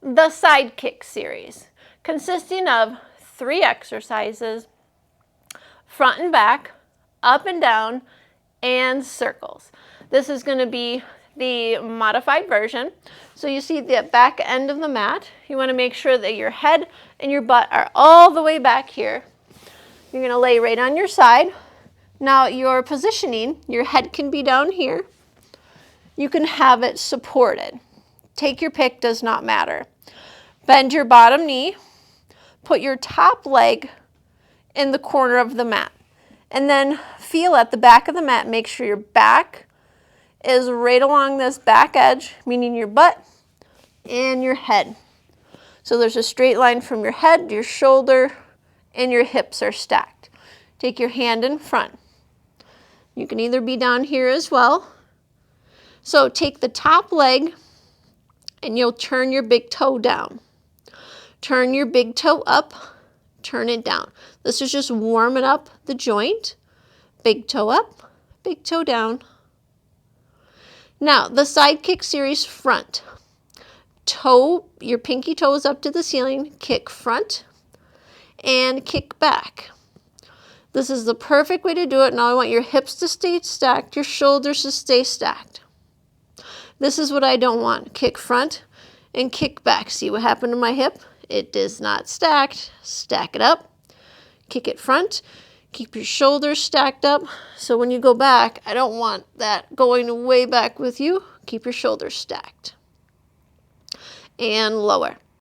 the Sidekick series, consisting of 3 exercises, front and back, up and down, and circles. This is going to be the modified version. So you see the back end of the mat. You want to make sure that your head and your butt are all the way back here. You're going to lay right on your side. Now your positioning, your head can be down here. You can have it supported. Take your pick, does not matter. Bend your bottom knee. Put your top leg in the corner of the mat. And then feel at the back of the mat. Make sure your back is right along this back edge, meaning your butt and your head. So there's a straight line from your head, your shoulder, and your hips are stacked. Take your hand in front. You can either be down here as well. So take the top leg and you'll turn your big toe down. Turn your big toe up, turn it down. This is just warming up the joint. Big toe up, big toe down. Now, the Sidekick series front. Toe, your pinky toe is up to the ceiling, kick front, and kick back. This is the perfect way to do it. Now I want your hips to stay stacked, your shoulders to stay stacked. This is what I don't want. Kick front and kick back. See what happened to my hip? It is not stacked. Stack it up. Kick it front. Keep your shoulders stacked up. So when you go back, I don't want that going way back with you. Keep your shoulders stacked. And lower.